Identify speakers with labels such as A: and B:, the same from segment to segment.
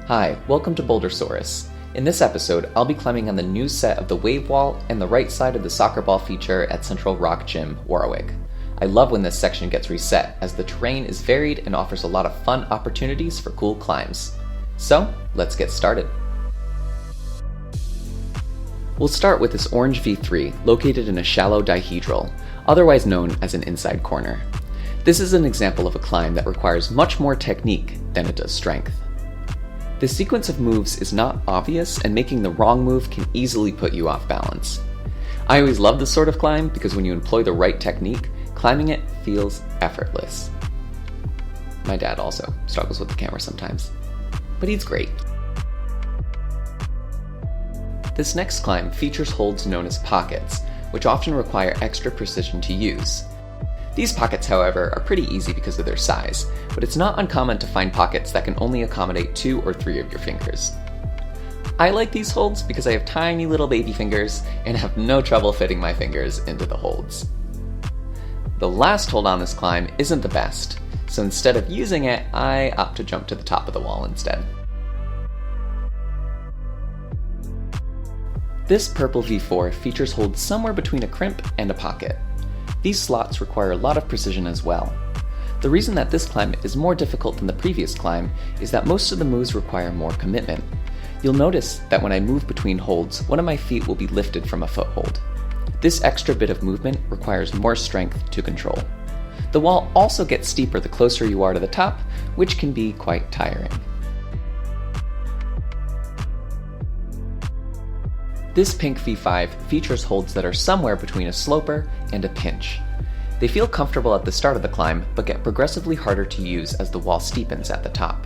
A: Hi, welcome to Bouldersaurus. In this episode, I'll be climbing on the new set of the wave wall and the right side of the soccer ball feature at Central Rock Gym Warwick. I love when this section gets reset, as the terrain is varied and offers a lot of fun opportunities for cool climbs. So, let's get started. We'll start with this orange V3 located in a shallow dihedral, otherwise known as an inside corner. This is an example of a climb that requires much more technique than it does strength. The sequence of moves is not obvious, and making the wrong move can easily put you off balance. I always love this sort of climb because when you employ the right technique, climbing it feels effortless. My dad also struggles with the camera sometimes, but he's great. This next climb features holds known as pockets, which often require extra precision to use. These pockets, however, are pretty easy because of their size, but it's not uncommon to find pockets that can only accommodate 2 or 3 of your fingers. I like these holds because I have tiny little baby fingers and have no trouble fitting my fingers into the holds. The last hold on this climb isn't the best, so instead of using it, I opt to jump to the top of the wall instead. This purple V4 features holds somewhere between a crimp and a pocket. These slots require a lot of precision as well. The reason that this climb is more difficult than the previous climb is that most of the moves require more commitment. You'll notice that when I move between holds, one of my feet will be lifted from a foothold. This extra bit of movement requires more strength to control. The wall also gets steeper the closer you are to the top, which can be quite tiring. This pink V5 features holds that are somewhere between a sloper and a pinch. They feel comfortable at the start of the climb, but get progressively harder to use as the wall steepens at the top.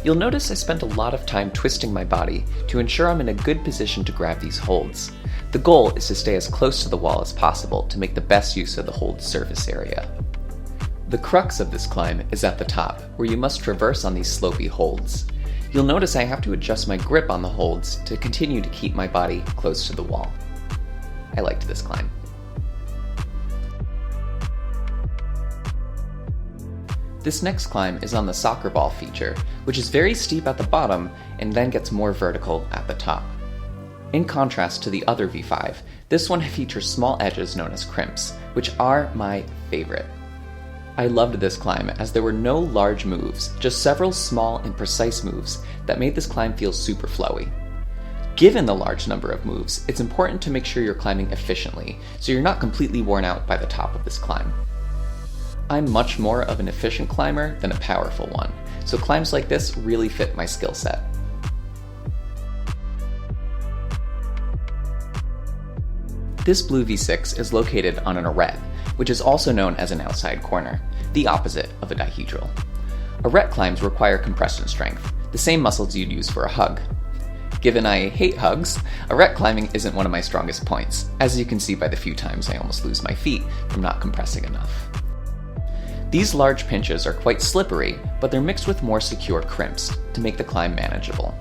A: You'll notice I spent a lot of time twisting my body to ensure I'm in a good position to grab these holds. The goal is to stay as close to the wall as possible to make the best use of the hold surface area. The crux of this climb is at the top, where you must traverse on these slopey holds. You'll notice I have to adjust my grip on the holds to continue to keep my body close to the wall. I liked this climb. This next climb is on the soccer ball feature, which is very steep at the bottom and then gets more vertical at the top. In contrast to the other V5, this one features small edges known as crimps, which are my favorite. I loved this climb as there were no large moves, just several small and precise moves that made this climb feel super flowy. Given the large number of moves, it's important to make sure you're climbing efficiently, so you're not completely worn out by the top of this climb. I'm much more of an efficient climber than a powerful one, so climbs like this really fit my skill set. This blue V6 is located on an arete, which is also known as an outside corner, the opposite of a dihedral. Arete climbs require compression strength, the same muscles you'd use for a hug. Given I hate hugs, arete climbing isn't one of my strongest points, as you can see by the few times I almost lose my feet from not compressing enough. These large pinches are quite slippery, but they're mixed with more secure crimps to make the climb manageable.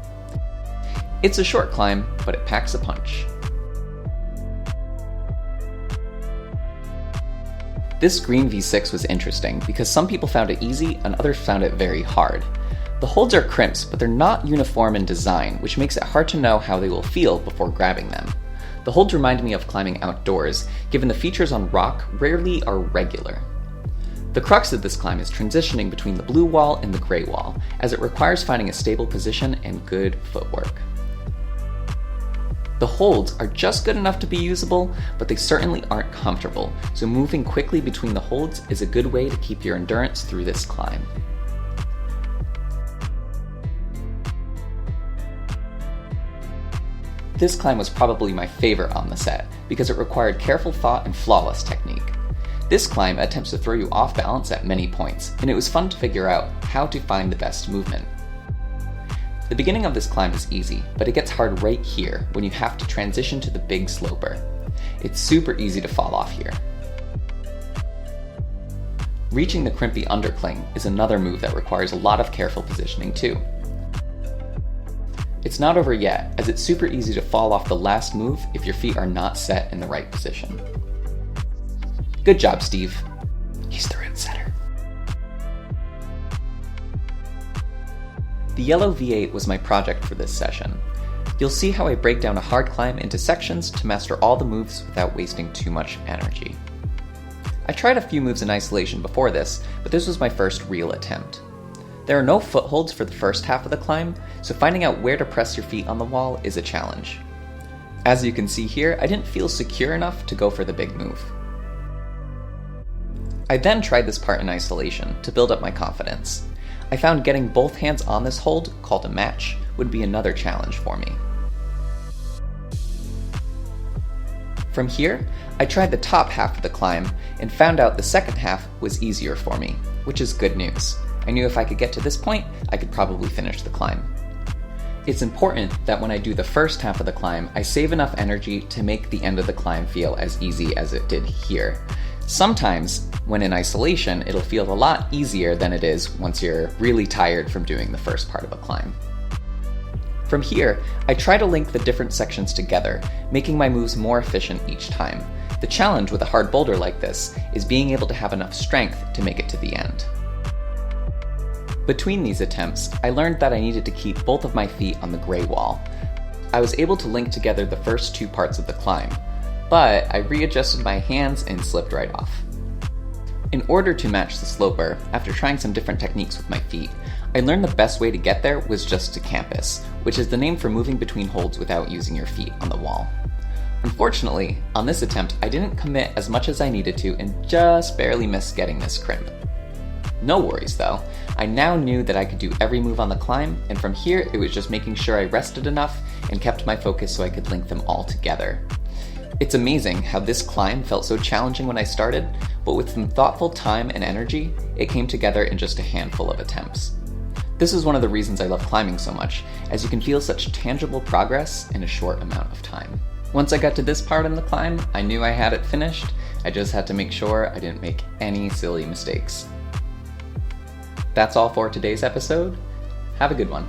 A: It's a short climb, but it packs a punch. This green V6 was interesting because some people found it easy and others found it very hard. The holds are crimps, but they're not uniform in design, which makes it hard to know how they will feel before grabbing them. The holds remind me of climbing outdoors, given the features on rock rarely are regular. The crux of this climb is transitioning between the blue wall and the gray wall, as it requires finding a stable position and good footwork. The holds are just good enough to be usable, but they certainly aren't comfortable, so moving quickly between the holds is a good way to keep your endurance through this climb. This climb was probably my favorite on the set, because it required careful thought and flawless technique. This climb attempts to throw you off balance at many points, and it was fun to figure out how to find the best movement. The beginning of this climb is easy, but it gets hard right here when you have to transition to the big sloper. It's super easy to fall off here. Reaching the crimpy undercling is another move that requires a lot of careful positioning too. It's not over yet, as it's super easy to fall off the last move if your feet are not set in the right position. Good job, Steve. He's the root setter. The yellow V8 was my project for this session. You'll see how I break down a hard climb into sections to master all the moves without wasting too much energy. I tried a few moves in isolation before this, but this was my first real attempt. There are no footholds for the first half of the climb, so finding out where to press your feet on the wall is a challenge. As you can see here, I didn't feel secure enough to go for the big move. I then tried this part in isolation to build up my confidence. I found getting both hands on this hold, called a match, would be another challenge for me. From here, I tried the top half of the climb and found out the second half was easier for me, which is good news. I knew if I could get to this point, I could probably finish the climb. It's important that when I do the first half of the climb, I save enough energy to make the end of the climb feel as easy as it did here. Sometimes, when in isolation, it'll feel a lot easier than it is once you're really tired from doing the first part of a climb. From here, I try to link the different sections together, making my moves more efficient each time. The challenge with a hard boulder like this is being able to have enough strength to make it to the end. Between these attempts, I learned that I needed to keep both of my feet on the gray wall. I was able to link together the first two parts of the climb, but I readjusted my hands and slipped right off. In order to match the sloper, after trying some different techniques with my feet, I learned the best way to get there was just to campus, which is the name for moving between holds without using your feet on the wall. Unfortunately, on this attempt, I didn't commit as much as I needed to and just barely missed getting this crimp. No worries though, I now knew that I could do every move on the climb, and from here it was just making sure I rested enough and kept my focus so I could link them all together. It's amazing how this climb felt so challenging when I started, but with some thoughtful time and energy, it came together in just a handful of attempts. This is one of the reasons I love climbing so much, as you can feel such tangible progress in a short amount of time. Once I got to this part in the climb, I knew I had it finished. I just had to make sure I didn't make any silly mistakes. That's all for today's episode. Have a good one.